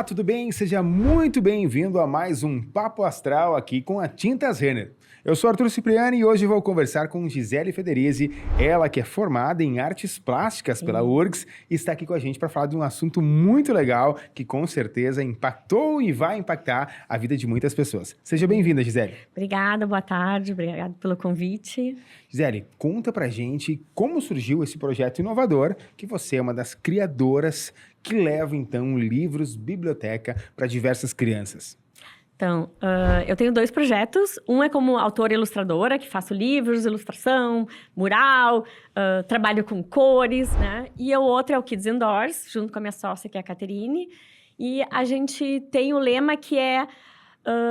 Olá, tudo bem? Seja muito bem-vindo a mais um Papo Astral aqui com a Tintas Renner. Eu sou Arthur Cipriani e hoje vou conversar com Gisele Federizi, ela que é formada em artes plásticas pela URGS e está aqui com a gente para falar de um assunto muito legal que com certeza impactou e vai impactar a vida de muitas pessoas. Seja bem-vinda, Gisele. Obrigada, boa tarde, obrigada pelo convite. Gisele, conta pra gente como surgiu esse projeto inovador, que você é uma das criadoras que leva, então, livros, biblioteca para diversas crianças. Então, eu tenho 2 projetos. Um é como autora e ilustradora, que faço livros, ilustração, mural, trabalho com cores, né? E o outro é o Kids Indoors, junto com a minha sócia, que é a Caterine. E a gente tem o lema que é...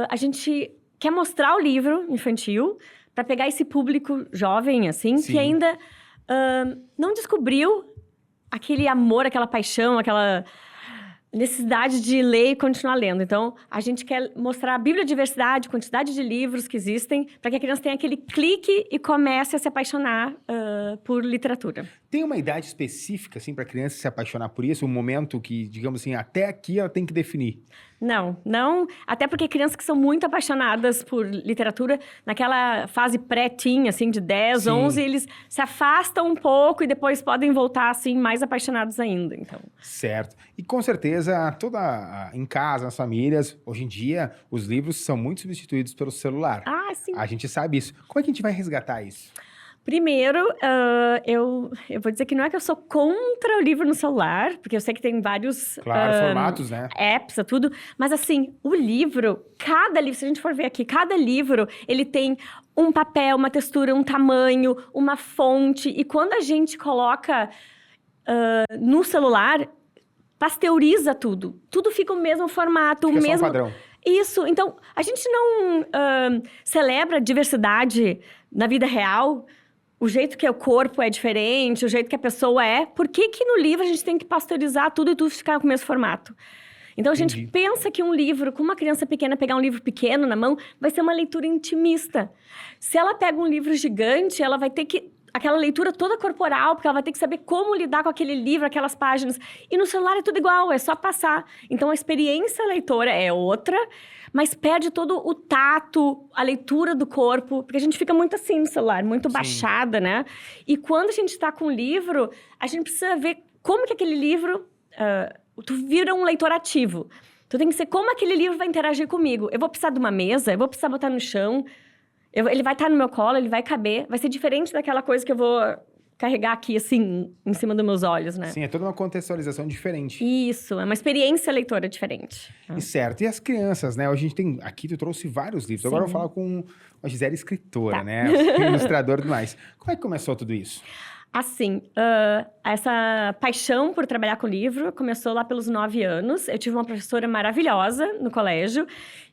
a gente quer mostrar o livro infantil para pegar esse público jovem, assim, Sim. que ainda não descobriu aquele amor, aquela paixão, aquela necessidade de ler e continuar lendo. Então, a gente quer mostrar a bibliodiversidade, quantidade de livros que existem, para que a criança tenha aquele clique e comece a se apaixonar por literatura. Tem uma idade específica, assim, para a criança se apaixonar por isso? Um momento que, digamos assim, até aqui ela tem que definir? Não. Até porque crianças que são muito apaixonadas por literatura, naquela fase pré-teen, assim, de 10, Sim. 11, eles se afastam um pouco e depois podem voltar, assim, mais apaixonados ainda, então. Certo. E com certeza, em casa, nas famílias, hoje em dia, os livros são muito substituídos pelo celular. Ah, sim. A gente sabe isso. Como é que a gente vai resgatar isso? Primeiro, eu vou dizer que não é que eu sou contra o livro no celular, porque eu sei que tem vários... Claro, formatos, né? Apps, tudo. Mas, assim, o livro, cada livro, se a gente for ver aqui, cada livro, ele tem um papel, uma textura, um tamanho, uma fonte. E quando a gente coloca no celular, pasteuriza tudo. Tudo fica o mesmo formato, Fica o só um mesmo... padrão. Isso. Então, a gente não celebra a diversidade na vida real. O jeito que o corpo é diferente, o jeito que a pessoa é. Por que que no livro a gente tem que pasteurizar tudo e tudo ficar com o mesmo formato? Então, a gente Entendi. pensa que um livro, com uma criança pequena, pegar um livro pequeno na mão, vai ser uma leitura intimista. Se ela pega um livro gigante, ela vai ter que... aquela leitura toda corporal, porque ela vai ter que saber como lidar com aquele livro, aquelas páginas. E no celular é tudo igual, é só passar. Então, a experiência leitora é outra, mas perde todo o tato, a leitura do corpo, porque a gente fica muito assim no celular, muito Sim. baixada, né? E quando a gente está com o livro, a gente precisa ver como que aquele livro... tu vira um leitor ativo. Tu tem que ser como aquele livro vai interagir comigo. Eu vou precisar de uma mesa, eu vou precisar botar no chão... ele vai estar no meu colo, ele vai caber. Vai ser diferente daquela coisa que eu vou carregar aqui, assim, em cima dos meus olhos, né? Sim, é toda uma contextualização diferente. Isso, é uma experiência leitora diferente. E certo. E as crianças, né? Hoje a gente tem... Aqui tu trouxe vários livros. Sim. Agora eu vou falar com a Gisele, escritora, Tá. né? Ilustradora e tudo mais. Como é que começou tudo isso? Assim, essa paixão por trabalhar com livro começou lá pelos 9 anos. Eu tive uma professora maravilhosa no colégio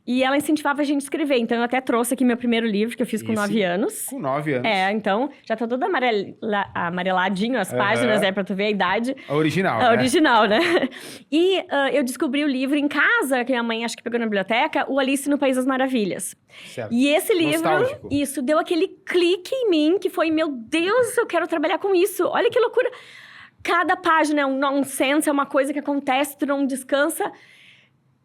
e ela incentivava a gente a escrever. Então, eu até trouxe aqui meu primeiro livro, que eu fiz com 9 anos. Com 9 anos. Então, já tá todo amareladinho as páginas, pra tu ver a idade. A original, A né? original, né? E eu descobri o livro em casa, que minha mãe acho que pegou na biblioteca, o Alice no País das Maravilhas. Certo. E esse livro, Nostálgico. isso, deu aquele clique em mim, que foi, meu Deus, eu quero trabalhar com isso. Olha que loucura. Cada página é um nonsense, é uma coisa que acontece, tu não descansa.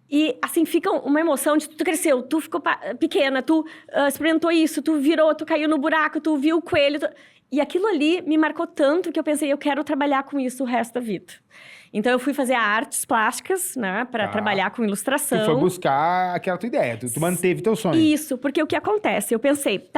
E, assim, fica uma emoção de tu cresceu, tu ficou pequena, tu experimentou isso, tu virou, tu caiu no buraco, tu viu o coelho. E aquilo ali me marcou tanto que eu pensei, eu quero trabalhar com isso o resto da vida. Então, eu fui fazer artes plásticas, né? Pra trabalhar com ilustração. Tu foi buscar aquela tua ideia, tu manteve teu sonho. Isso, porque o que acontece? Eu pensei,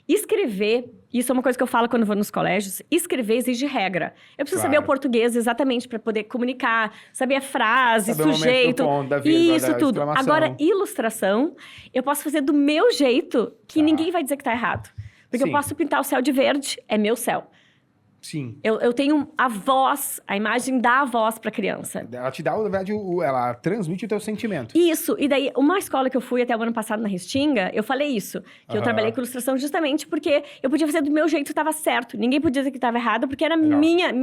escrever... Isso é uma coisa que eu falo quando eu vou nos colégios. Escrever exige regra. Eu preciso saber o português exatamente para poder comunicar, saber a frase, Saber o momento sujeito. do ponto, da vírgula, isso da tudo. exclamação. Agora, ilustração, eu posso fazer do meu jeito, que ninguém vai dizer que tá errado. Porque Sim. eu posso pintar o céu de verde, é meu céu. Sim. Eu tenho a voz, a imagem dá a voz pra criança. Ela te dá, na verdade, ela transmite o teu sentimento. Isso, e daí, uma escola que eu fui até o ano passado na Restinga, eu falei isso, que eu trabalhei com ilustração justamente porque eu podia fazer do meu jeito e tava certo. Ninguém podia dizer que tava errado, porque era minha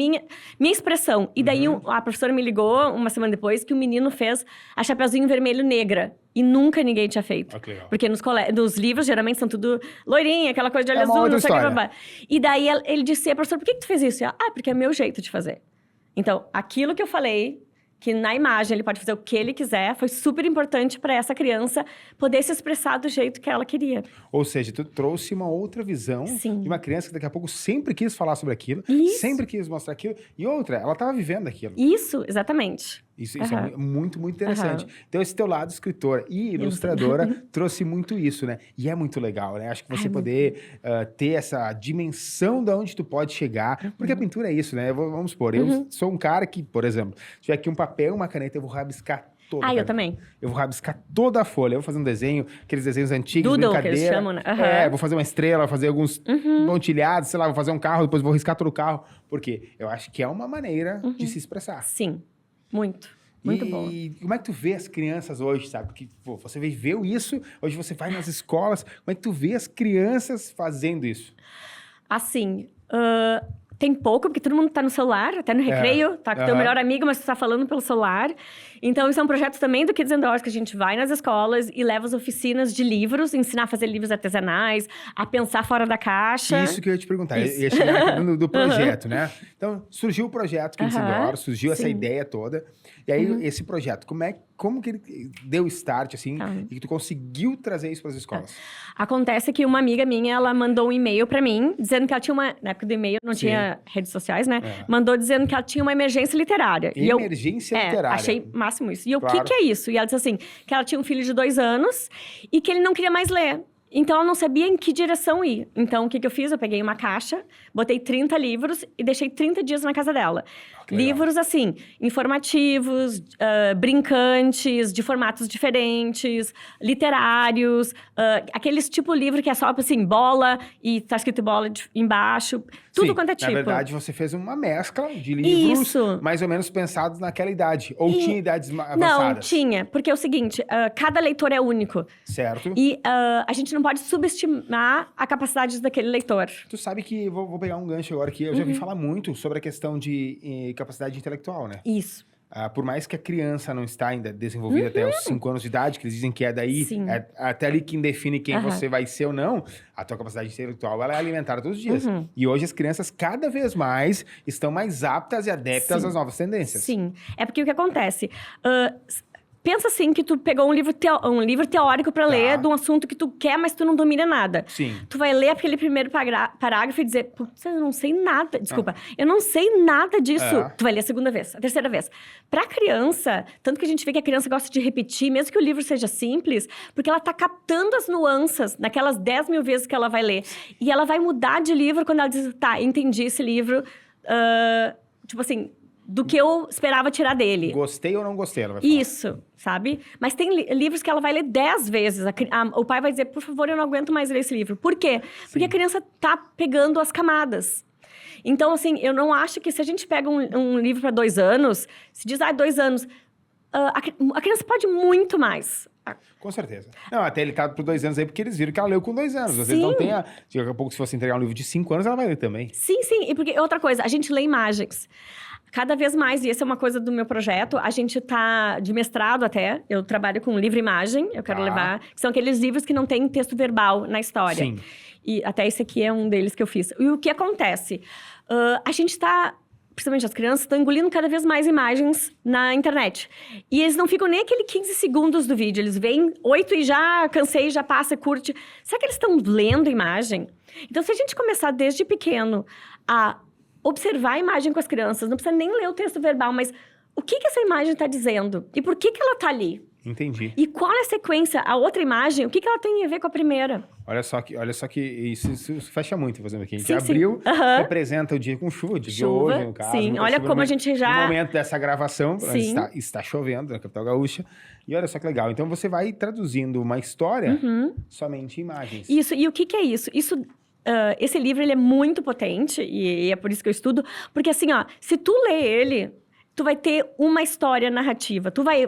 expressão. E daí, a professora me ligou, uma semana depois, que o menino fez a Chapeuzinho Vermelho Negra. E nunca ninguém tinha feito. Que legal. Porque nos livros, geralmente, são tudo loirinha, aquela coisa de olho É uma azul, outra não sei o que. história. Blá, blá. E daí, ele disse, professor, por que tu fez isso? Porque é meu jeito de fazer. Então, aquilo que eu falei, que na imagem ele pode fazer o que ele quiser, foi super importante para essa criança poder se expressar do jeito que ela queria. Ou seja, tu trouxe uma outra visão Sim. de uma criança que daqui a pouco sempre quis falar sobre aquilo, Isso. sempre quis mostrar aquilo, e outra, ela estava vivendo aquilo. Isso, exatamente. Isso é muito, muito interessante. Aham. Então, esse teu lado escritora e ilustradora trouxe muito isso, né? E é muito legal, né? Acho que você poder ter essa dimensão de onde tu pode chegar, porque a pintura é isso, né? Vamos supor, eu sou um cara que, por exemplo, se tiver aqui um papel, uma caneta, eu vou rabiscar toda a Eu caneta. também. Eu vou rabiscar toda a folha, eu vou fazer um desenho, aqueles desenhos antigos, Doodle, brincadeira. que eles chamam, né? Vou fazer uma estrela, vou fazer alguns pontilhados, sei lá, vou fazer um carro, depois vou riscar todo o carro. Porque eu acho que é uma maneira de se expressar. Sim, muito. Muito bom. E como é que tu vê as crianças hoje, sabe? Porque pô, você viveu isso, hoje você vai nas escolas, como é que tu vê as crianças fazendo isso? Assim, tem pouco, porque todo mundo tá no celular, até no recreio, tá com o teu melhor amigo, mas tu tá falando pelo celular. Então, isso é um projeto também do Kids and Doors, que a gente vai nas escolas e leva as oficinas de livros, ensinar a fazer livros artesanais, a pensar fora da caixa. Isso que eu ia te perguntar, Isso. ia chegar aqui do projeto, né? Então, surgiu o projeto Kids and Doors, surgiu essa Sim. ideia toda. E aí, esse projeto, como que ele deu start, assim, e que tu conseguiu trazer isso para as escolas? Acontece que uma amiga minha, ela mandou um e-mail pra mim, dizendo que ela tinha uma... Na época do e-mail não tinha redes sociais, né? Mandou dizendo que ela tinha uma emergência literária. Emergência literária. Achei máximo isso. E eu, o Claro. que é isso? E ela disse assim, que ela tinha um filho de 2 anos e que ele não queria mais ler. Então, ela não sabia em que direção ir. Então, o que eu fiz? Eu peguei uma caixa, botei 30 livros e deixei 30 dias na casa dela. Livros, assim, informativos, brincantes, de formatos diferentes, literários, aqueles tipo livro que é só, assim, bola e tá escrito bola embaixo. Tudo Sim, quanto é tipo. Na verdade, você fez uma mescla de livros Isso. mais ou menos pensados naquela idade. Ou tinha idades avançadas? Não, tinha. Porque é o seguinte, cada leitor é único. Certo. E a gente não pode subestimar a capacidade daquele leitor. Tu sabe que, vou pegar um gancho agora aqui, eu já vi falar muito sobre a questão de capacidade intelectual, né? Isso. Por mais que a criança não está ainda desenvolvida até os 5 anos de idade, que eles dizem que é daí, Sim. até ali quem define quem você vai ser ou não, a tua capacidade intelectual ela é alimentada todos os dias. E hoje as crianças cada vez mais estão mais aptas e adeptas às novas tendências. Sim. É porque o que acontece? Pensa assim que tu pegou um livro teórico pra ler de um assunto que tu quer, mas tu não domina nada. Sim. Tu vai ler aquele primeiro parágrafo e dizer, putz, eu não sei nada. Desculpa, eu não sei nada disso. Tu vai ler a segunda vez, a terceira vez. Pra criança, tanto que a gente vê que a criança gosta de repetir, mesmo que o livro seja simples, porque ela tá captando as nuances naquelas 10 mil vezes que ela vai ler. E ela vai mudar de livro quando ela diz, tá, entendi esse livro. Tipo assim, do que eu esperava tirar dele. Gostei ou não gostei, ela vai falar. Isso, sabe? Mas tem livros que ela vai ler 10 vezes. O pai vai dizer, por favor, eu não aguento mais ler esse livro. Por quê? Porque a criança tá pegando as camadas. Então, assim, eu não acho que se a gente pega um livro para 2 anos, se diz, 2 anos, a criança pode muito mais. Com certeza. Não, até ele tá por 2 anos aí, porque eles viram que ela leu com 2 anos. Às vezes não tem daqui a pouco, se fosse entregar um livro de 5 anos, ela vai ler também. Sim, sim. E porque, outra coisa, a gente lê imagens. Cada vez mais, e essa é uma coisa do meu projeto, a gente tá de mestrado até, eu trabalho com livro-imagem, eu quero levar, que são aqueles livros que não tem texto verbal na história. Sim. E até esse aqui é um deles que eu fiz. E o que acontece? A gente tá, principalmente as crianças, estão engolindo cada vez mais imagens na internet. E eles não ficam nem aquele 15 segundos do vídeo, eles veem 8 e já cansei, já passa, curte. Será que eles estão lendo a imagem? Então, se a gente começar desde pequeno a observar a imagem com as crianças, não precisa nem ler o texto verbal, mas o que essa imagem está dizendo? E por que ela está ali? Entendi. E qual é a sequência? A outra imagem, o que ela tem a ver com a primeira? Olha só que isso fecha muito, fazendo aqui. A gente Sim, abriu, representa o dia com chuva, o dia de hoje, no caso. Sim, olha como a gente já... No momento dessa gravação, está chovendo na capital gaúcha. E olha só que legal. Então, você vai traduzindo uma história somente em imagens. Isso, e o que é isso? Esse livro, ele é muito potente, e é por isso que eu estudo. Porque assim, se tu lê ele, tu vai ter uma história narrativa. Tu vai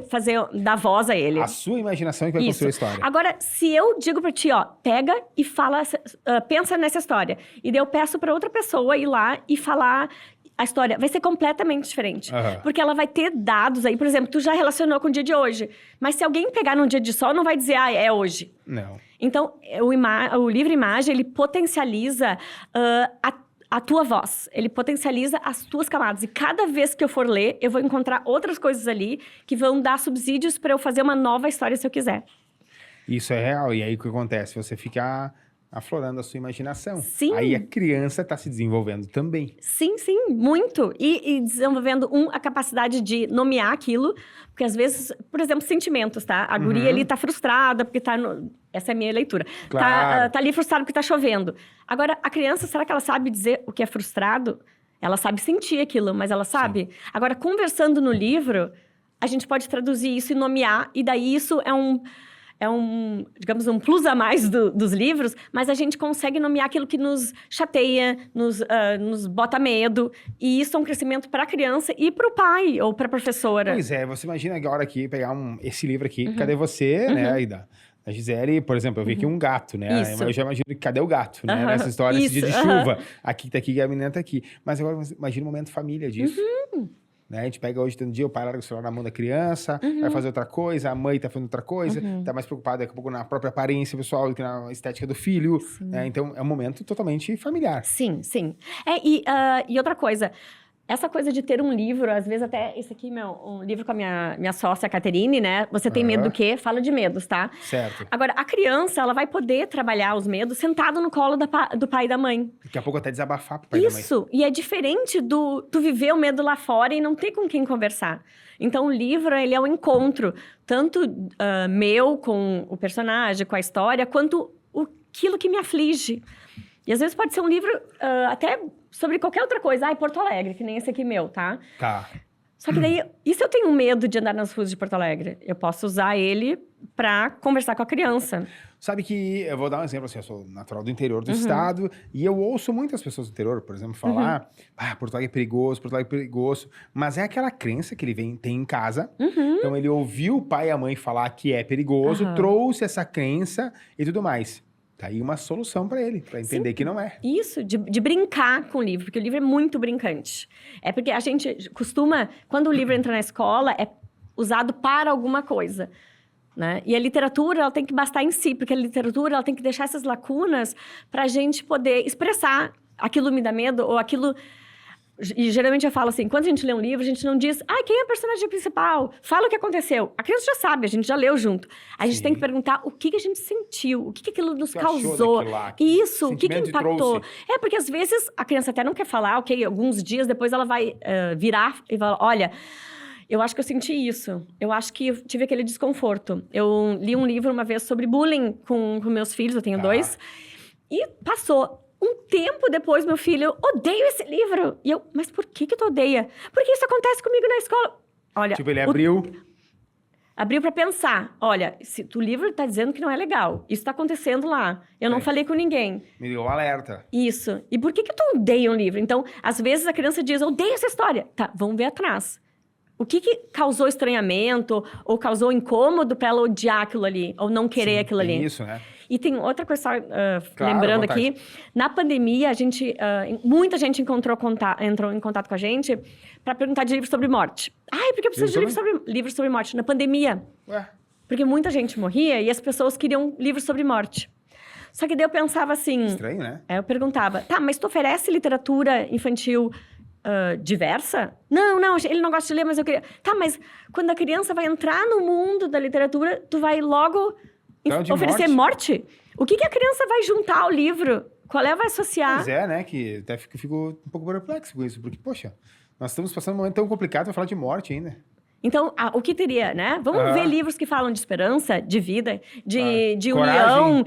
dar voz a ele. A sua imaginação é que vai construir a história. Agora, se eu digo pra ti, pega e fala, pensa nessa história. E daí eu peço pra outra pessoa ir lá e falar... A história vai ser completamente diferente. Porque ela vai ter dados aí. Por exemplo, tu já relacionou com o dia de hoje. Mas se alguém pegar num dia de sol, não vai dizer, é hoje. Não. Então, o livro-imagem, ele potencializa a tua voz, ele potencializa as tuas camadas. E cada vez que eu for ler, eu vou encontrar outras coisas ali que vão dar subsídios para eu fazer uma nova história se eu quiser. Isso é real. E aí o que acontece? Você fica aflorando a sua imaginação. Sim. Aí a criança está se desenvolvendo também. Sim, muito. E desenvolvendo, a capacidade de nomear aquilo. Porque às vezes, por exemplo, sentimentos, tá? A guria ali tá frustrada porque tá... Essa é a minha leitura. Claro. Tá ali frustrada porque tá chovendo. Agora, a criança, será que ela sabe dizer o que é frustrado? Ela sabe sentir aquilo, mas ela sabe? Sim. Agora, conversando no livro, a gente pode traduzir isso e nomear. E daí isso digamos, um plus a mais dos livros, mas a gente consegue nomear aquilo que nos chateia, nos bota medo. E isso é um crescimento para a criança e para o pai ou para a professora. Pois é, você imagina agora aqui, pegar esse livro aqui, Cadê Você, né, aí da Gisele, por exemplo, eu vi aqui um gato, né? Isso. Eu já imagino que cadê o gato, né? Nessa história, esse dia de chuva. Aqui tá aqui, a menina tá aqui. Mas agora imagina o momento família disso. Né? A gente pega hoje, um dia, o pai larga o celular na mão da criança, vai fazer outra coisa, a mãe tá fazendo outra coisa, tá mais preocupada daqui a pouco na própria aparência pessoal do que na estética do filho. Né? Então, é um momento totalmente familiar. Sim. E outra coisa, essa coisa de ter um livro, às vezes até, esse aqui, um livro com a minha sócia, a Caterine, né? Você tem medo do quê? Fala de medos, tá? Certo. Agora, a criança, ela vai poder trabalhar os medos sentado no colo do pai e da mãe. Daqui a pouco até desabafar pro pai e da mãe. Isso, e é diferente tu viver o medo lá fora e não ter com quem conversar. Então, o livro, ele é um encontro, tanto meu com o personagem, com a história, quanto aquilo que me aflige. E às vezes pode ser um livro até sobre qualquer outra coisa. Porto Alegre, que nem esse aqui meu, tá? Tá. Só que daí, e se eu tenho medo de andar nas ruas de Porto Alegre? Eu posso usar ele pra conversar com a criança. Sabe que, eu vou dar um exemplo assim, eu sou natural do interior do estado, e eu ouço muitas pessoas do interior, por exemplo, falar, Porto Alegre é perigoso, Porto Alegre é perigoso, mas é aquela crença que ele tem em casa, então ele ouviu o pai e a mãe falar que é perigoso, trouxe essa crença e tudo mais. Tá aí uma solução para ele, para entender que não é. Isso, de brincar com o livro, porque o livro é muito brincante. É porque a gente costuma, quando o livro entra na escola, é usado para alguma coisa, né? E a literatura, ela tem que bastar em si, porque a literatura, ela tem que deixar essas lacunas para a gente poder expressar aquilo me dá medo, ou aquilo... E geralmente eu falo assim, quando a gente lê um livro, a gente não diz, quem é a personagem principal? Fala o que aconteceu. A criança já sabe, a gente já leu junto. A gente tem que perguntar o que a gente sentiu, o que aquilo nos causou. Isso, o que impactou. É, porque às vezes a criança até não quer falar, alguns dias depois ela vai virar e falar, olha, eu acho que eu senti isso. Eu acho que eu tive aquele desconforto. Eu li um livro uma vez sobre bullying com meus filhos, eu tenho 2, e passou. Um tempo depois, meu filho, odeio esse livro. E eu, mas por que tu odeia? Porque isso acontece comigo na escola. Olha, tipo, ele abriu pra pensar. Olha, se o livro tá dizendo que não é legal, isso tá acontecendo lá. Eu não falei com ninguém. Me deu um alerta. Isso. E por que tu odeia um livro? Então, às vezes a criança diz, odeio essa história. Tá, vamos ver atrás. O que causou estranhamento ou causou incômodo pra ela odiar aquilo ali? Ou não querer aquilo ali? Isso, né? E tem outra coisa, só lembrando aqui. Na pandemia, muita gente entrou em contato com a gente para perguntar de livros sobre morte. Por que eu preciso de livros sobre morte? Na pandemia. Ué? Porque muita gente morria e as pessoas queriam livros sobre morte. Só que daí eu pensava assim... Estranho, né? Eu perguntava, mas tu oferece literatura infantil diversa? Não, ele não gosta de ler, mas eu queria... Mas quando a criança vai entrar no mundo da literatura, tu vai logo... oferecer morte? O que a criança vai juntar ao livro? Qual vai associar? Pois é, né? Que até fico um pouco perplexo com isso. Porque, poxa, nós estamos passando um momento tão complicado para falar de morte ainda. Então, o que teria, né? Vamos ver livros que falam de esperança, de vida, de coragem. união,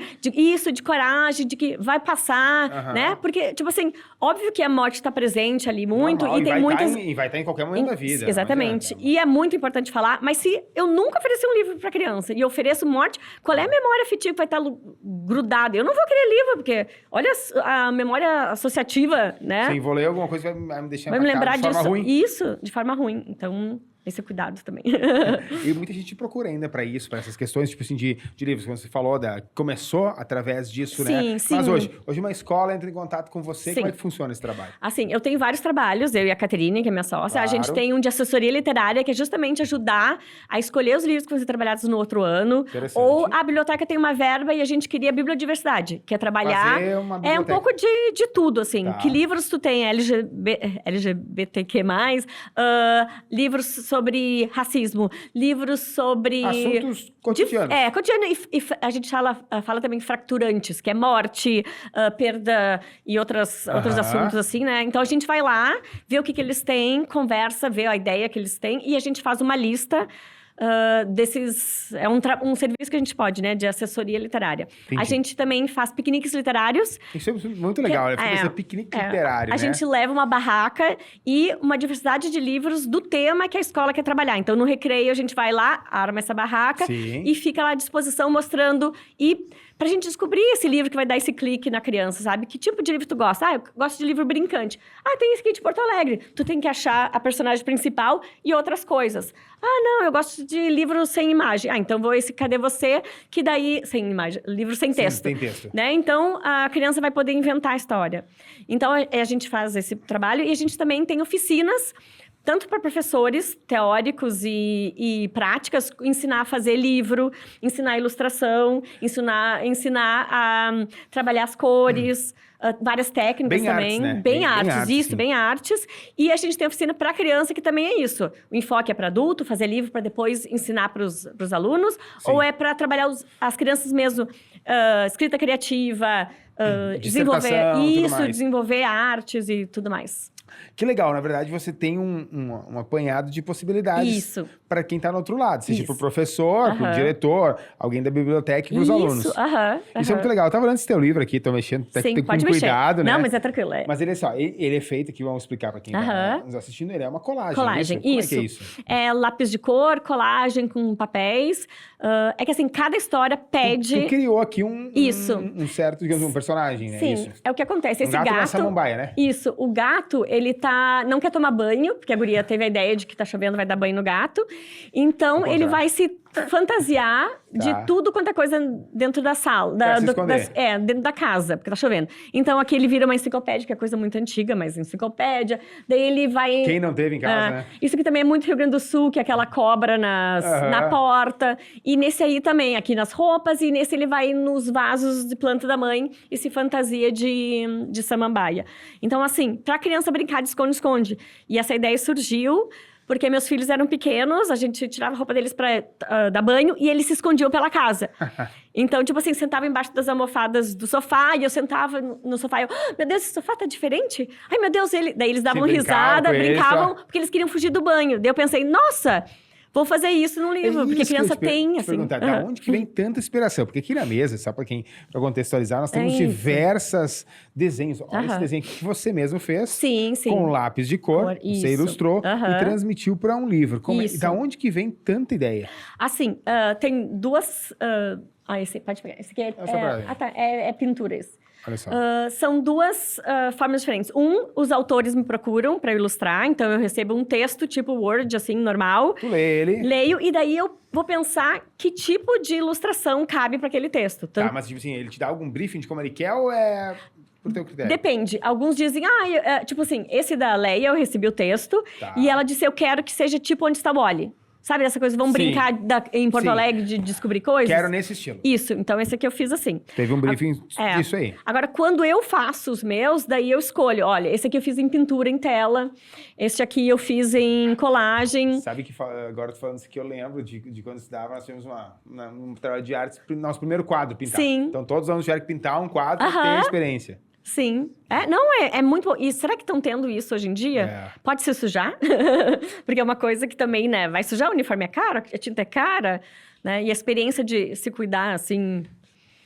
de coragem, de que vai passar, né? Porque, tipo assim, óbvio que a morte está presente ali muito. Normal, e tem muitas... E vai estar em qualquer momento da vida. Exatamente. E é muito importante falar, mas se eu nunca oferecer um livro para criança e ofereço morte, qual é a memória afetiva que vai estar grudada? Eu não vou querer livro, porque olha a memória associativa, né? Sim, vou ler alguma coisa que vai me deixar vai me lembrar de forma ruim. Isso, de forma ruim. Então... esse cuidado também. E muita gente procura ainda para isso, para essas questões, tipo assim, de livros, como você falou, começou através disso, né? Sim, sim. Mas hoje uma escola entra em contato com você, Sim. como é que funciona esse trabalho? Assim, eu tenho vários trabalhos, eu e a Caterine, que é minha sócia. Claro. A gente tem um de assessoria literária, que é justamente ajudar a escolher os livros que vão ser trabalhados no outro ano. Interessante. Ou a biblioteca tem uma verba e a gente queria bibliodiversidade, que é trabalhar... Fazer uma É um biblioteca. pouco de tudo, assim. Tá. Que livros tu tem LGBTQ+, livros sobre racismo, livros sobre... Assuntos cotidianos. Cotidiano. E a gente fala também fracturantes, que é morte, perda e outros assuntos assim, né? Então, a gente vai lá, vê o que eles têm, conversa, vê a ideia que eles têm e a gente faz uma lista desses... É um serviço que a gente pode, né? De assessoria literária. Entendi. A gente também faz piqueniques literários. Isso é muito legal, né? Fica esse piquenique literário, né? A gente leva uma barraca e uma diversidade de livros do tema que a escola quer trabalhar. Então, no recreio, a gente vai lá, arma essa barraca Sim. e fica lá à disposição mostrando... E pra gente descobrir esse livro que vai dar esse clique na criança, sabe? Que tipo de livro tu gosta? Eu gosto de livro brincante. Tem esse aqui de Porto Alegre. Tu tem que achar a personagem principal e outras coisas. Não, eu gosto de livro sem imagem. Então vou esse Cadê Você? Que daí... Sem imagem. Livro sem texto. Sem texto. Né? Então, a criança vai poder inventar a história. Então, a gente faz esse trabalho. E a gente também tem oficinas... Tanto para professores teóricos e práticas, ensinar a fazer livro, ensinar ilustração, ensinar a trabalhar as cores, várias técnicas bem também. Artes, né? Bem artes, isso, sim. bem artes. E a gente tem oficina para criança, que também é isso. O enfoque é para adulto, fazer livro para depois ensinar para os alunos. Sim. Ou é para trabalhar as crianças mesmo, escrita criativa, desenvolver artes e tudo mais. Que legal, na verdade você tem um apanhado de possibilidades para quem está no outro lado, seja para o professor, para o diretor, alguém da biblioteca e para os alunos. Isso é muito legal. Eu estava olhando esse teu livro aqui, estou mexendo, tem que ter cuidado, né? Não, mas é tranquilo. Mas ele é feito aqui, vamos explicar para quem está nos assistindo, ele é uma colagem. Colagem, Como é que é isso? É lápis de cor, colagem com papéis. É que assim, cada história pede... Tu criou aqui um certo, digamos, um personagem, né? Sim, é o que acontece. Esse gato... na samambaia, né? Isso, o gato, ele não quer tomar banho, porque a guria teve a ideia de que tá chovendo, vai dar banho no gato. Então, ele vai se fantasiar de tudo quanto é coisa dentro da sala. Dentro da casa, porque tá chovendo. Então, aqui ele vira uma enciclopédia, que é coisa muito antiga, mas enciclopédia. Daí ele vai... Quem não teve em casa, né? Isso aqui também é muito Rio Grande do Sul, que é aquela cobra na porta. E nesse aí também, aqui nas roupas. E nesse ele vai nos vasos de planta da mãe e se fantasia de samambaia. Então, assim, pra criança brincar de esconde-esconde. E essa ideia surgiu... Porque meus filhos eram pequenos, a gente tirava a roupa deles pra dar banho e eles se escondiam pela casa. Então, tipo assim, sentava embaixo das almofadas do sofá e eu sentava no sofá e eu... meu Deus, esse sofá tá diferente? Ai, meu Deus, daí eles davam risada, brincavam, porque eles queriam fugir do banho. Daí eu pensei, nossa... Vou fazer isso no livro, porque criança tem, assim... perguntar, da onde que vem tanta inspiração? Porque aqui na mesa, só para contextualizar, nós temos diversos desenhos. Olha esse desenho aqui que você mesmo fez. Sim. Com lápis de cor, você ilustrou e transmitiu para um livro. Da onde que vem tanta ideia? Assim, tem duas... esse, pode pegar. Esse aqui é pintura, esse. Olha só. São duas formas diferentes. Os autores me procuram para ilustrar, então eu recebo um texto tipo Word, assim, normal. Tu lê ele. Leio, e daí eu vou pensar que tipo de ilustração cabe para aquele texto. Tá, mas tipo assim, ele te dá algum briefing de como ele quer ou é por teu critério? Depende. Alguns dizem, tipo assim, esse da Leia, eu recebi o texto, e ela disse, eu quero que seja tipo Onde Está o Wally. Sabe essa coisa? Vamos brincar em Porto Alegre de descobrir coisas? Quero nesse estilo. Isso. Então, esse aqui eu fiz assim. Teve um briefing disso aí. Agora, quando eu faço os meus, daí eu escolho. Olha, esse aqui eu fiz em pintura, em tela. Esse aqui eu fiz em colagem. Sabe que agora eu tô falando isso aqui, eu lembro de quando estudava, nós tivemos um trabalho de artes, nosso primeiro quadro, pintar. Sim. Então, todos os anos tiveram que pintar um quadro e ter experiência. Sim. É muito bom. E será que estão tendo isso hoje em dia? Pode se sujar? Porque é uma coisa que também, né? Vai sujar, o uniforme é caro, a tinta é cara, né? E a experiência de se cuidar, assim...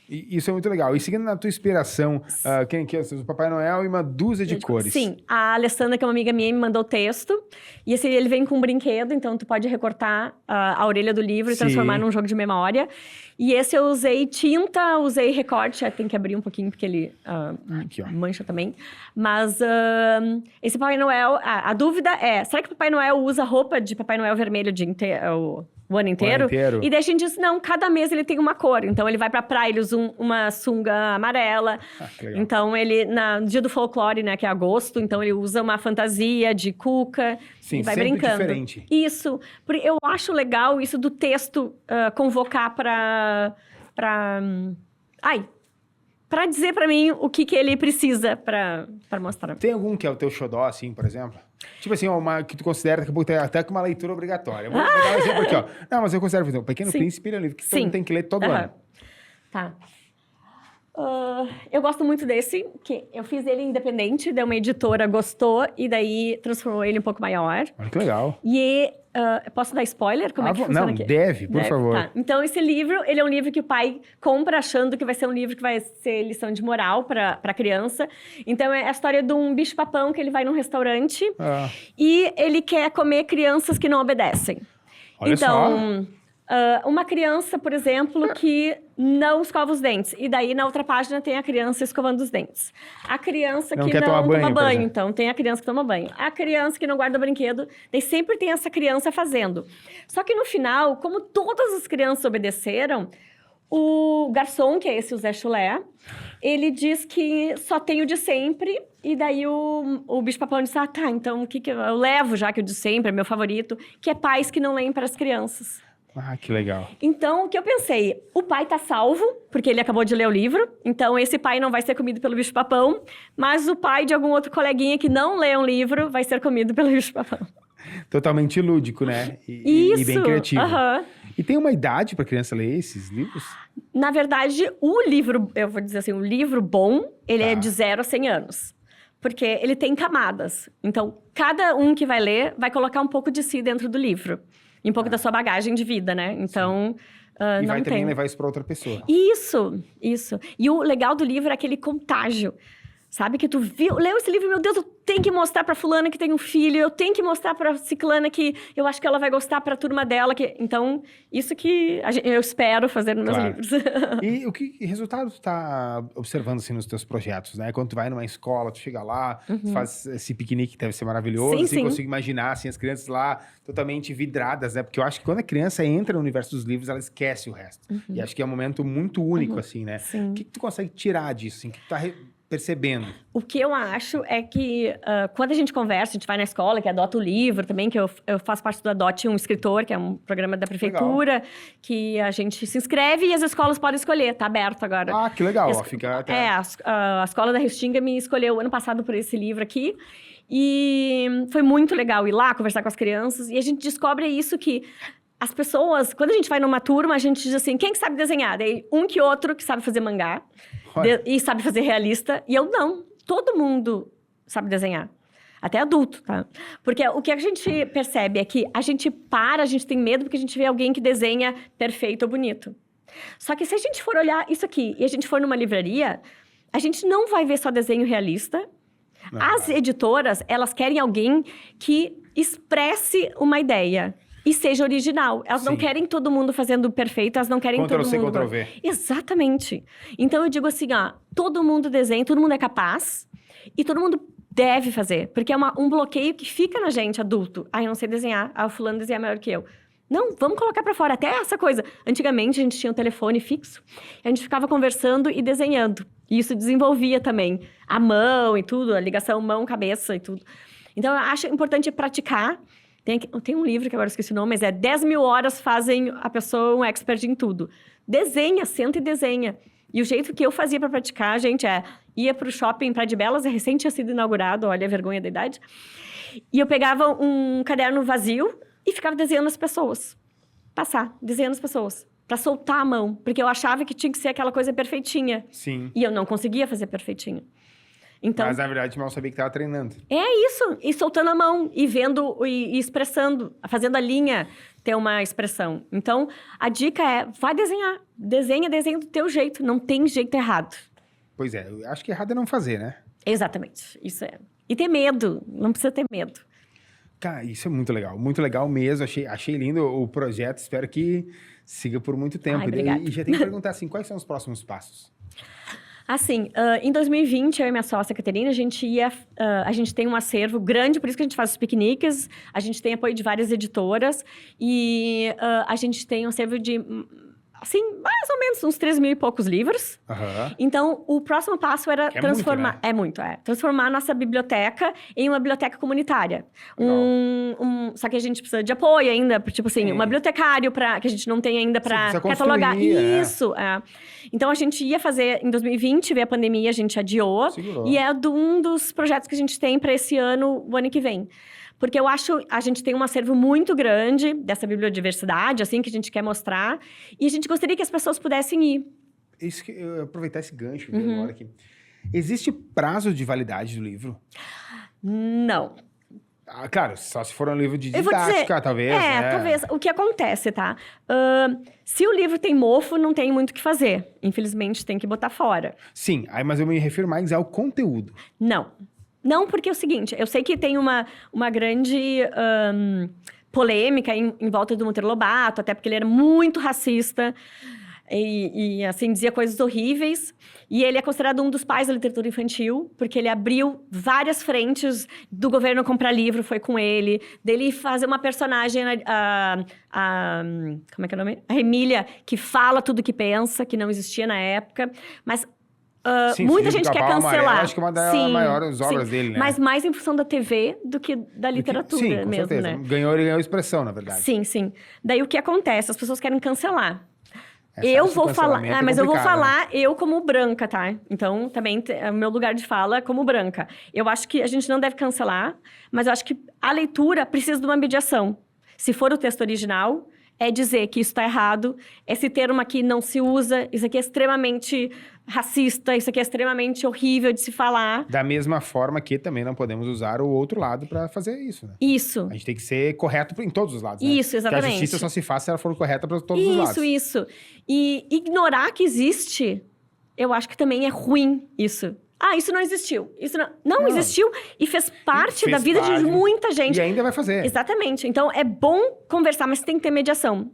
E isso é muito legal. E seguindo na tua inspiração, quem que é? O Papai Noel e uma dúzia de cores. Sim, a Alessandra, que é uma amiga minha, me mandou o texto. E esse ele vem com um brinquedo, então tu pode recortar a orelha do livro e transformar num jogo de memória. E esse eu usei tinta, usei recorte, tem que abrir um pouquinho porque ele mancha também. Mas esse Papai Noel, a dúvida é, será que o Papai Noel usa roupa de Papai Noel vermelho o ano inteiro? E daí a gente disse, não, cada mês ele tem uma cor. Então, ele vai pra praia, ele usa uma sunga amarela. Então, ele, no dia do folclore, né, que é agosto, então ele usa uma fantasia de cuca. Sim, e vai sempre brincando. Diferente. Isso. Eu acho legal isso do texto convocar pra dizer pra mim o que ele precisa pra mostrar. Tem algum que é o teu xodó, assim, por exemplo? Tipo assim, que tu considera que tem até que uma leitura obrigatória. Vou dar um exemplo aqui, ó. Não, mas eu considero, por exemplo, O Pequeno Príncipe, ele é um livro que todo mundo tem que ler todo ano. Tá. Eu gosto muito desse, que eu fiz ele independente, daí uma editora gostou e daí transformou ele um pouco maior. Olha que legal. E posso dar spoiler? Como é que funciona aqui? Não, deve, por favor. Tá. Então, esse livro, ele é um livro que o pai compra achando que vai ser um livro que vai ser lição de moral para criança. Então, é a história de um bicho-papão que ele vai num restaurante e ele quer comer crianças que não obedecem. Olha então, só. Uma criança, por exemplo, que não escova os dentes. E daí, na outra página, tem a criança escovando os dentes. A criança que não toma banho. Então, tem a criança que toma banho. A criança que não guarda brinquedo. Daí, sempre tem essa criança fazendo. Só que, no final, como todas as crianças obedeceram, o garçom, que é esse, o Zé Chulé, ele diz que só tem o de sempre. E daí, o bicho-papão disse, tá, então, o que eu levo, já que o de sempre é meu favorito, que é pais que não leem para as crianças. Que legal. Então, o que eu pensei? O pai tá salvo, porque ele acabou de ler o livro. Então, esse pai não vai ser comido pelo bicho-papão. Mas o pai de algum outro coleguinha que não lê um livro vai ser comido pelo bicho-papão. Totalmente lúdico, né? E bem criativo. E tem uma idade para criança ler esses livros? Na verdade, o livro, eu vou dizer assim, o livro bom, ele é de 0 a 100 anos. Porque ele tem camadas. Então, cada um que vai ler vai colocar um pouco de si dentro do livro. E um pouco da sua bagagem de vida, né? Então, e vai também levar isso para outra pessoa. Isso. E o legal do livro é aquele contágio. Sabe? Que tu leu esse livro, meu Deus, eu tenho que mostrar pra fulana que tem um filho, eu tenho que mostrar pra ciclana que eu acho que ela vai gostar pra turma dela. Então, isso que eu espero fazer nos meus livros. E o que resultado tu tá observando, assim, nos teus projetos, né? Quando tu vai numa escola, tu chega lá, tu faz esse piquenique, deve ser maravilhoso. Sim. Consigo imaginar, assim, as crianças lá totalmente vidradas, né? Porque eu acho que quando a criança entra no universo dos livros, ela esquece o resto. E acho que é um momento muito único, assim, né? Sim. O que tu consegue tirar disso, assim? Que tu tá percebendo? O que eu acho é que quando a gente conversa, a gente vai na escola, que adota o livro também, que eu faço parte do Adote um Escritor, que é um programa da prefeitura, legal. Que a gente se inscreve e as escolas podem escolher, tá aberto agora. Que legal, fica até... a escola da Restinga me escolheu ano passado por esse livro aqui, e foi muito legal ir lá, conversar com as crianças, e a gente descobre isso que as pessoas, quando a gente vai numa turma, a gente diz assim, quem que sabe desenhar? Daí um que outro que sabe fazer mangá, e sabe fazer realista, e eu não. Todo mundo sabe desenhar. Até adulto, tá? Porque o que a gente percebe é que a gente tem medo porque a gente vê alguém que desenha perfeito ou bonito. Só que se a gente for olhar isso aqui e a gente for numa livraria, a gente não vai ver só desenho realista. As editoras, elas querem alguém que expresse uma ideia e seja original. Elas não querem todo mundo fazendo perfeito, elas não querem todo mundo... Ctrl+C, Ctrl+V. Exatamente. Então, eu digo assim, todo mundo desenha, todo mundo é capaz e todo mundo deve fazer. Porque é um bloqueio que fica na gente, adulto. Eu não sei desenhar, o fulano desenha melhor que eu. Não, vamos colocar pra fora. Até essa coisa. Antigamente, a gente tinha um telefone fixo, a gente ficava conversando e desenhando. E isso desenvolvia também a mão e tudo, a ligação mão-cabeça e tudo. Então, eu acho importante praticar. Tem um livro que agora eu esqueci o nome, mas 10 mil horas fazem a pessoa um expert em tudo. Desenha, senta e desenha. E o jeito que eu fazia para praticar, gente, ia pro shopping Praia de Belas, recém tinha sido inaugurado, olha a vergonha da idade. E eu pegava um caderno vazio e ficava desenhando as pessoas. Desenhando as pessoas. Para soltar a mão. Porque eu achava que tinha que ser aquela coisa perfeitinha. Sim. E eu não conseguia fazer perfeitinho. Então, Mas, na verdade, mal sabia que tava treinando. é isso. E soltando a mão, e vendo, e expressando, fazendo a linha ter uma expressão. Então, a dica é, vai desenhar. Desenha do teu jeito. Não tem jeito errado. Pois é, eu acho que errado é não fazer, né? Exatamente. Isso é. E ter medo. Não precisa ter medo. Cara, isso é muito legal mesmo. Achei lindo o projeto. Espero que siga por muito tempo. Ai, obrigada. E já tenho que perguntar assim, quais são os próximos passos? Assim, em 2020, eu e minha sócia, Caterina, a gente tem um acervo grande, por isso que a gente faz os piqueniques, a gente tem apoio de várias editoras, e a gente tem um acervo de, assim, mais ou menos uns 3 mil e poucos livros. Aham. Então, o próximo passo era Que é transformar... muito, né? É muito, é. Transformar a nossa biblioteca em uma biblioteca comunitária. Só que a gente precisa de apoio ainda, tipo assim, uma bibliotecário que a gente não tem ainda Você para precisa catalogar. construir, é. Isso, é. Então, a gente ia fazer em 2020, veio a pandemia, a gente adiou. Segurou. E é um dos projetos que a gente tem para esse ano, o ano que vem. Porque eu acho, a gente tem um acervo muito grande dessa bibliodiversidade, assim, que a gente quer mostrar. E a gente gostaria que as pessoas pudessem ir. Isso que eu aproveitar esse gancho Uhum. agora aqui. Existe prazo de validade do livro? Não. Ah, claro, só se for um livro de Eu vou dizer, didática, talvez. né? talvez. O que acontece, tá? Se o livro tem mofo, não tem muito o que fazer. Infelizmente, tem que botar fora. Sim, mas eu me refiro mais ao conteúdo. Não. Não, porque é o seguinte, eu sei que tem uma grande polêmica em volta do Monteiro Lobato, até porque ele era muito racista e assim, dizia coisas horríveis. E ele é considerado um dos pais da literatura infantil, porque ele abriu várias frentes do governo comprar livro, foi com ele. Dele fazer uma personagem, como é que é o nome? A Emília, que fala tudo que pensa, que não existia na época. Mas Sim, muita Felipe gente quer Capão cancelar. Amarelo, acho que é uma das maiores obras dele, né? Mas mais em função da TV do que da literatura Sim, com mesmo, certeza. né? Ganhou expressão, na verdade. Sim, sim. Daí o que acontece? As pessoas querem cancelar. Essa Eu esse vou falar, cancelamento é mas eu vou complicado, né? falar eu como branca, tá? Então, também, o meu lugar de fala é como branca. Eu acho que a gente não deve cancelar, mas eu acho que a leitura precisa de uma mediação. Se for o texto original, é dizer que isso está errado, esse termo aqui não se usa, isso aqui é extremamente racista, isso aqui é extremamente horrível de se falar. Da mesma forma que também não podemos usar o outro lado para fazer isso, né? Isso. A gente tem que ser correto em todos os lados, né? Isso, exatamente. Porque a justiça só se faz se ela for correta para todos os lados. Isso. E ignorar que existe, eu acho que também é ruim isso. Ah, isso não existiu. Isso não existiu e fez parte Fez da vida parte, de muita gente. E ainda vai fazer. Exatamente. Então, é bom conversar, mas tem que ter mediação.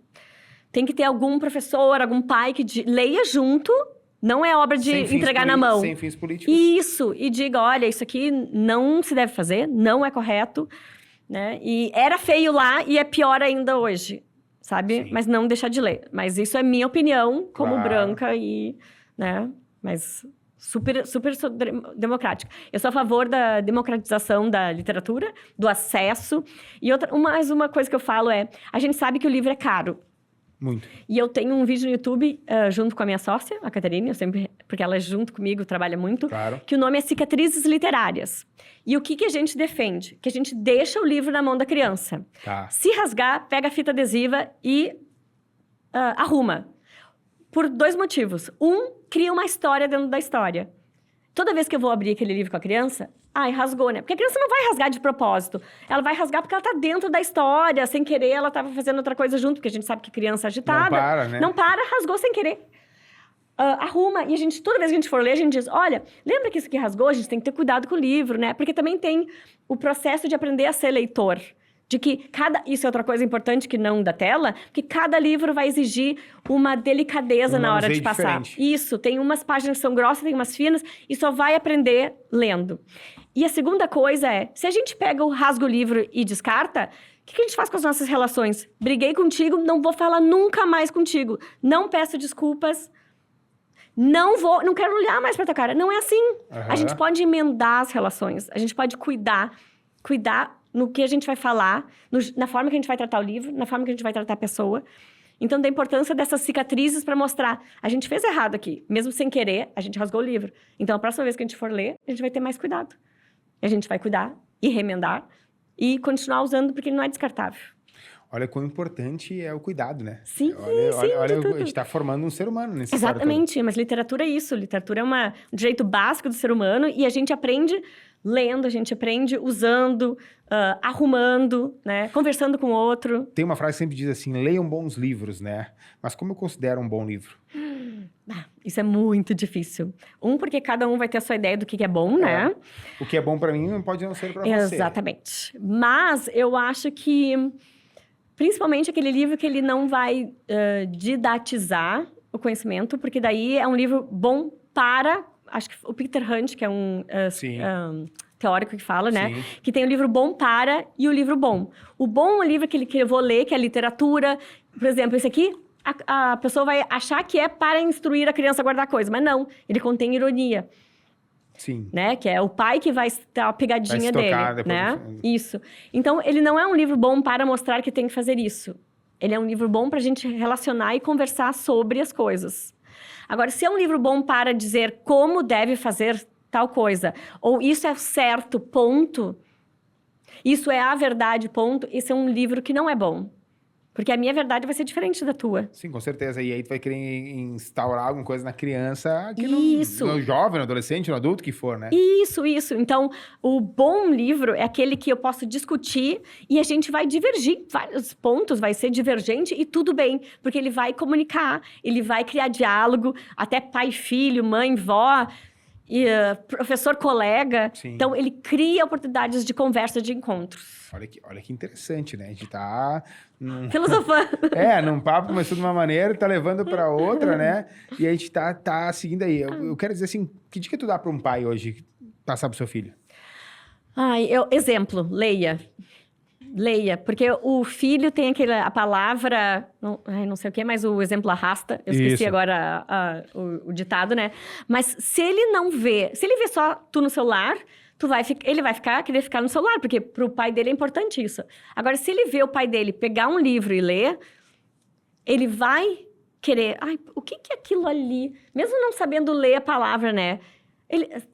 Tem que ter algum professor, algum pai que leia junto. Não é obra de Sem fins entregar na mão. Sem fins políticos. Isso. E diga, olha, isso aqui não se deve fazer, não é correto. Né? E era feio lá e é pior ainda hoje. Sabe? Sim. Mas não deixar de ler. Mas isso é minha opinião, como Claro. branca e... né? Mas... Super democrática. Eu sou a favor da democratização da literatura, do acesso. E mais uma coisa que eu falo é... A gente sabe que o livro é caro. Muito. E eu tenho um vídeo no YouTube, junto com a minha sócia, a Caterina, porque ela é junto comigo, trabalha muito, Claro. que o nome é Cicatrizes Literárias. E o que a gente defende? Que a gente deixa o livro na mão da criança. Tá. Se rasgar, pega a fita adesiva e arruma. Por 2 motivos. Cria uma história dentro da história. Toda vez que eu vou abrir aquele livro com a criança, rasgou, né? Porque a criança não vai rasgar de propósito. Ela vai rasgar porque ela tá dentro da história. Sem querer, ela tava fazendo outra coisa junto, porque a gente sabe que criança agitada... Não para, né? Não para, rasgou sem querer. Arruma. E toda vez que a gente for ler, a gente diz, olha, lembra que isso aqui rasgou? A gente tem que ter cuidado com o livro, né? Porque também tem o processo de aprender a ser leitor. De que isso é outra coisa importante que não da tela, que cada livro vai exigir uma delicadeza na hora de passar. Diferente. Isso, tem umas páginas que são grossas, tem umas finas, e só vai aprender lendo. E a segunda coisa é, se a gente rasga o livro e descarta, o que a gente faz com as nossas relações? Briguei contigo, não vou falar nunca mais contigo. Não peço desculpas, não quero olhar mais pra tua cara. Não é assim. Uhum. A gente pode emendar as relações, a gente pode cuidar no que a gente vai falar, na forma que a gente vai tratar o livro, na forma que a gente vai tratar a pessoa. Então, da importância dessas cicatrizes para mostrar, a gente fez errado aqui, mesmo sem querer, a gente rasgou o livro. Então, a próxima vez que a gente for ler, a gente vai ter mais cuidado. A gente vai cuidar e remendar e continuar usando, porque ele não é descartável. Olha quão importante é o cuidado, né? Sim, Olha, sim, olha, de a tudo. gente está formando um ser humano nesse história toda. Exatamente, mas literatura é isso. Literatura é um direito básico do ser humano e a gente aprende lendo, a gente aprende usando, arrumando, né? Conversando com o outro. Tem uma frase que sempre diz assim, leiam bons livros, né? Mas como eu considero um bom livro? Isso é muito difícil. Porque cada um vai ter a sua ideia do que é bom, né? O que é bom para mim não pode não ser para você. Exatamente. Mas eu acho que, principalmente aquele livro que ele não vai didatizar o conhecimento, porque daí é um livro bom para... Acho que o Peter Hunt, que é um teórico que fala, né? Sim. Que tem o livro bom para e o livro bom. O bom é o livro que eu vou ler, que é literatura. Por exemplo, esse aqui, a pessoa vai achar que é para instruir a criança a guardar coisa, mas não. Ele contém ironia. Sim. Né? Que é o pai que vai ter a pegadinha Vai se tocar dele, depois né? do... Isso. Então, ele não é um livro bom para mostrar que tem que fazer isso. Ele é um livro bom para a gente relacionar e conversar sobre as coisas. Agora, se é um livro bom para dizer como deve fazer tal coisa, ou isso é certo, ponto, isso é a verdade, ponto, esse é um livro que não é bom. Porque a minha verdade vai ser diferente da tua. Sim, com certeza. E aí tu vai querer instaurar alguma coisa na criança, que Isso. no jovem, no adolescente, no adulto que for, né? Isso. Então, o bom livro é aquele que eu posso discutir e a gente vai divergir. Vários pontos vai ser divergente e tudo bem. Porque ele vai comunicar, ele vai criar diálogo, até pai, filho, mãe, vó, e, professor, colega. Sim. Então, ele cria oportunidades de conversa, de encontros. Olha que interessante, né? A gente tá... Filosofando. Num papo começou de uma maneira, tá levando para outra, né? E a gente tá seguindo aí. Eu quero dizer assim, que dica tu dá para um pai hoje passar pro seu filho? Exemplo, leia. Leia, porque o filho tem a palavra, não sei o que, mas o exemplo arrasta. Eu esqueci Isso. agora o ditado, né? Mas se ele não vê, se ele vê só tu no celular, ele vai querer ficar no celular, porque pro pai dele é importante isso. Agora, se ele vê o pai dele pegar um livro e ler, ele vai querer, o que é aquilo ali? Mesmo não sabendo ler a palavra, né?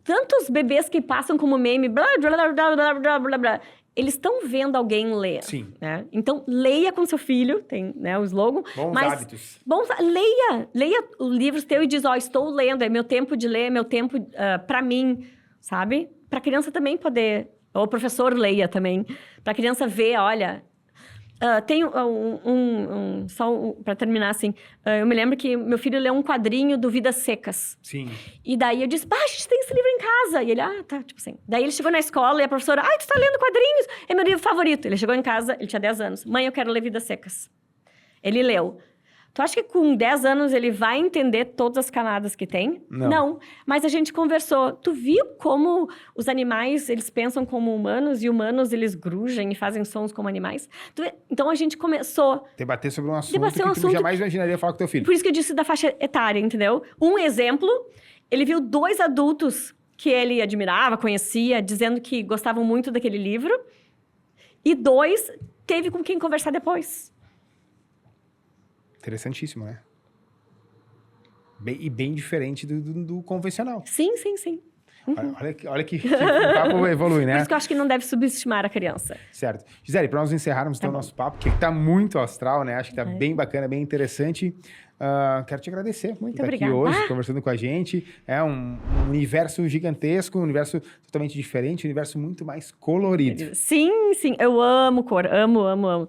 Tantos bebês que passam como meme, blá, blá, blá, blá, blá, blá, blá, eles estão vendo alguém ler. Sim. Né? Então, leia com seu filho, tem, né, o slogan. Bons hábitos. Leia os livros teu e diz, estou lendo, é meu tempo de ler, é meu tempo para mim, sabe? Para a criança também poder, ou o professor leia também, para a criança ver, olha... tem só para terminar assim, eu me lembro que meu filho leu um quadrinho do Vidas Secas. Sim. E daí eu disse, a gente tem esse livro em casa. E ele, tá, tipo assim. Daí ele chegou na escola e a professora, tu tá lendo quadrinhos? É meu livro favorito. Ele chegou em casa, ele tinha 10 anos. Mãe, eu quero ler Vidas Secas. Ele leu. Tu acha que com 10 anos ele vai entender todas as camadas que tem? Não. Mas a gente conversou. Tu viu como os animais, eles pensam como humanos e humanos, eles grugem e fazem sons como animais? Então, a gente começou... Debater sobre um assunto que tu jamais imaginaria falar com teu filho. Por isso que eu disse da faixa etária, entendeu? Um exemplo, ele viu 2 adultos que ele admirava, conhecia, dizendo que gostavam muito daquele livro. E 2, teve com quem conversar depois. Interessantíssimo, né? Bem diferente do convencional. Sim. Olha que o papo evolui, né? Por isso que eu acho que não deve subestimar a criança. Certo. Gisele, para nós encerrarmos então o nosso papo, que tá muito astral, né? Acho que tá bem bacana, bem interessante. Quero te agradecer por estar aqui hoje, conversando com a gente. É um universo gigantesco, um universo totalmente diferente, um universo muito mais colorido. Sim. Eu amo cor, amo.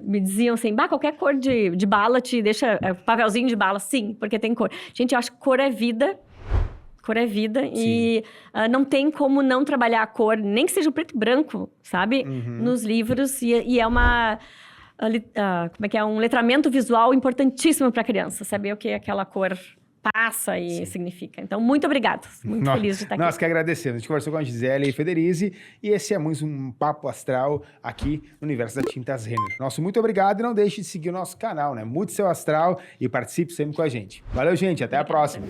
Me diziam assim, qualquer cor de bala te deixa... papelzinho de bala, sim, porque tem cor. Gente, eu acho que cor é vida. Cor é vida. Sim. E não tem como não trabalhar a cor, nem que seja o preto e branco, sabe? Nos livros. E é uma... um letramento visual importantíssimo para a criança, saber o que aquela cor passa e significa. Então, muito obrigada. Muito feliz de estar aqui. Nós que agradecemos. A gente conversou com a Gisele Federizi e esse é mais um Papo Astral aqui no Universo da Tintas Renner. Nosso muito obrigado e não deixe de seguir o nosso canal, né? Mude seu astral e participe sempre com a gente. Valeu, gente. Até a próxima.